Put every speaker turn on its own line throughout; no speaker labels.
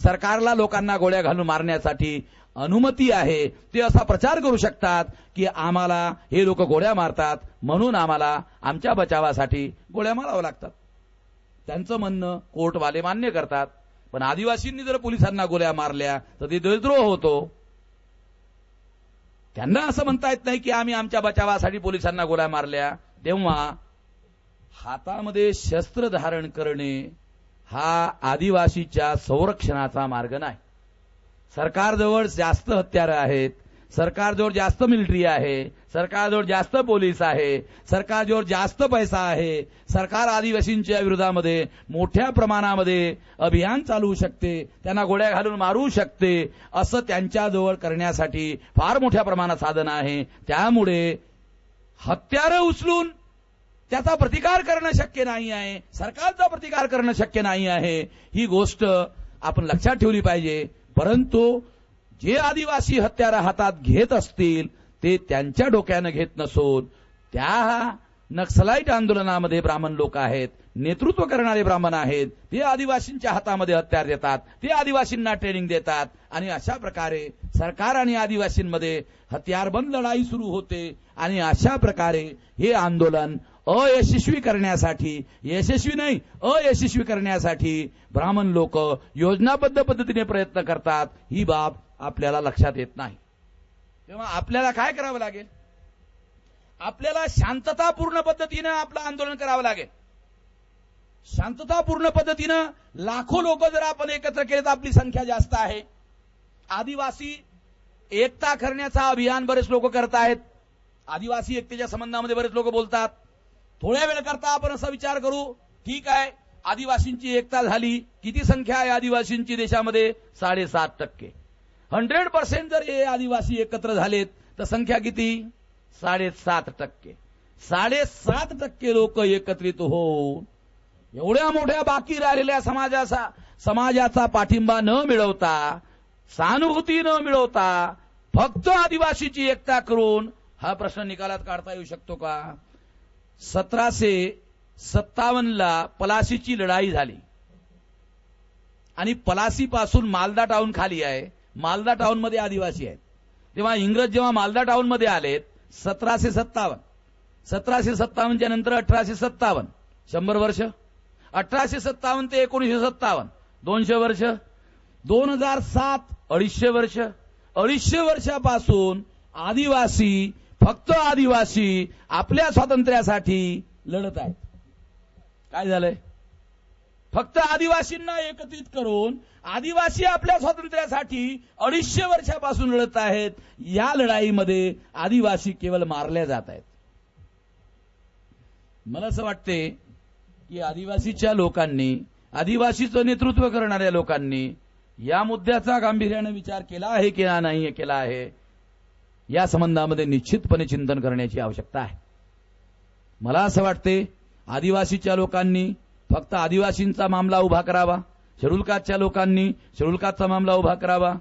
सरकारला लोकांना गोळ्या घालून मारण्यासाठी अनुमती आहे, ते असा प्रचार करू शकतात की आम्हाला हे लोक गोळ्या मारतात म्हणून आम्हाला आमच्या बचावासाठी गोळ्या माराव्या लागतात. त्यांचं म्हणणं कोर्टवाले मान्य करतात. पण आदिवासींनी जर पोलिसांना गोळ्या मारल्या तर ते देशद्रोह होतो. त्यांना असं म्हणता येत नाही की आम्ही आमच्या बचावासाठी पोलिसांना गोळ्या मारल्या. तेव्हा हातामध्ये शस्त्र धारण करणे हा आदिवासीच्या संरक्षणाचा मार्ग नाही. सरकारजवळ जास्त हत्यारं आहेत, सरकारजवळ जास्त मिलिटरी आहे, सरकारजवळ जास्त पोलीस आहे, सरकारजवळ जास्त पैसा आहे. सरकार आदिवासींच्या विरोधामध्ये मोठ्या प्रमाणामध्ये अभियान चालवू शकते, त्यांना गोळ्या घालून मारू शकते. असं त्यांच्याजवळ करण्यासाठी फार मोठ्या प्रमाणात साधन आहे. त्यामुळे हत्यारं उचलून त्याचा प्रतिकार करणं शक्य नाही आहे, सरकारचा प्रतिकार करणं शक्य नाही आहे. ही गोष्ट आपण लक्षात ठेवली पाहिजे. परंतु जे आदिवासी हत्यारं हातात घेत असतील ते त्यांच्या डोक्यानं घेत नसून त्या नक्सलाईट आंदोलनामध्ये ब्राह्मण लोक आहेत, नेतृत्व करणारे ब्राह्मण आहेत, ते आदिवासींच्या हातामध्ये हत्यार देतात, ते आदिवासींना ट्रेनिंग देतात आणि अशा प्रकारे सरकार आणि आदिवासींमध्ये हत्यारबंद लढाई सुरू होते. आणि अशा प्रकारे हे आंदोलन अयशस्वी करण्यासाठी, यशस्वी नाही अयशस्वी करण्यासाठी ब्राह्मण लोक योजनाबद्ध पद्धतीने प्रयत्न करतात. ही बाब आपल्याला लक्षात येत नाही. तेव्हा आपल्याला काय करावं लागेल? आपल्याला शांततापूर्ण पद्धतीनं आपलं आंदोलन करावं लागेल. शांततापूर्ण पद्धतीनं लाखो लोक जर आपण एकत्र केले तर आपली संख्या जास्त आहे. आदिवासी एकता करण्याचा अभियान बरेच लोक करत आहेत. आदिवासी एकतेच्या संबंधामध्ये बरेच लोक बोलतात. थोड्या वेळ करता आपण असा विचार करू, ठीक आहे आदिवासींची एकता झाली. किती संख्या आहे आदिवासींची देशामध्ये? 7.5%. 100% जर हे आदिवासी एकत्र झालेत तर संख्या किती? 7.5%. 7.5% लोक एकत्रित होऊन एवढ्या मोठ्या बाकी राहिलेल्या समाजाचा पाठिंबा न मिळवता, सहानुभूती न मिळवता फक्त आदिवासीची एकता करून हा प्रश्न निकालात काढता येऊ शकतो का? 1757ला पलाशीची लढाई झाली आणि पलाशीपासून मालदा टाउन खाली आहे. मालदा टाउन मध्ये आदिवासी आहेत. तेव्हा इंग्रज जेव्हा मालदा टाउन मध्ये आलेत 1757च्या नंतर 1857, 100 वर्ष. 1857 ते 1957 200 वर्ष. 2007 250 वर्ष. 250 वर्षापासून आदिवासी, फक्त आदिवासी आपल्या स्वातंत्र्यासाठी लढत आहेत. काय झालंय? फक्त आदिवासींना एकत्रित करून आदिवासी आपल्या स्वातंत्र्यासाठी 250 वर्षापासून लढत आहेत. या लढाईमध्ये आदिवासी केवळ मारल्या जात आहेत. मला असं वाटते की आदिवासीच्या लोकांनी, आदिवासीचं नेतृत्व करणाऱ्या लोकांनी या मुद्द्याचा गांभीर्याने विचार केला आहे की नाही केला आहे, या संबंधामध्ये निश्चितपणे चिंतन करण्याची आवश्यकता आहे. मला असं वाटते आदिवासीच्या लोकांनी फक्त आदिवासींचा मामला उभा करावा, शेड्यूल कास्टच्या लोकांनी शेड्यूल कास्टचा मामला उभा करावा,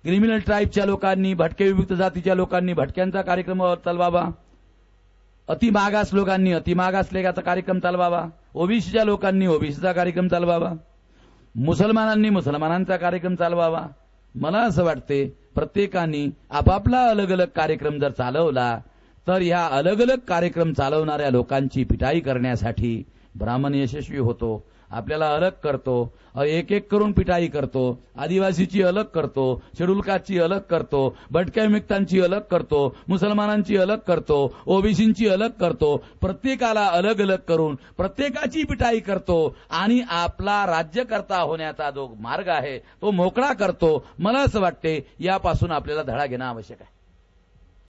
क्रिमिनल ट्राईबच्या लोकांनी, भटके विमुक्त जातीच्या लोकांनी भटक्यांचा कार्यक्रम चालवावा, अतिमागास लोकांनी अतिमागासलेगाचा कार्यक्रम चालवावा, ओबीसीच्या लोकांनी ओबीसीचा कार्यक्रम चालवावा, मुसलमानांनी मुसलमानांचा कार्यक्रम चालवावा. मला असं वाटते प्रत्येकाने आपापला अलग अलग कार्यक्रम जर चालवला तर या अलग अलग कार्यक्रम चालवणाऱ्या लोकांची पिटाई करण्यासाठी ब्राह्मण यशस्वी होतो. आपल्याला अलग करतो, एक एक करून पिटाई करतो. आदिवासीची अलग करतो, शेड्यूल कास्टची अलग करतो, भटक्या विमुक्तांची अलग करतो, मुसलमानांची अलग करतो, ओबीसींची अलग करतो. प्रत्येकाला अलग अलग करून प्रत्येकाची पिटाई करतो आणि आपला राज्यकर्ता होण्याचा जो मार्ग आहे तो मोकळा करतो. मला असं वाटते यापासून आपल्याला धडा घेणं आवश्यक आहे.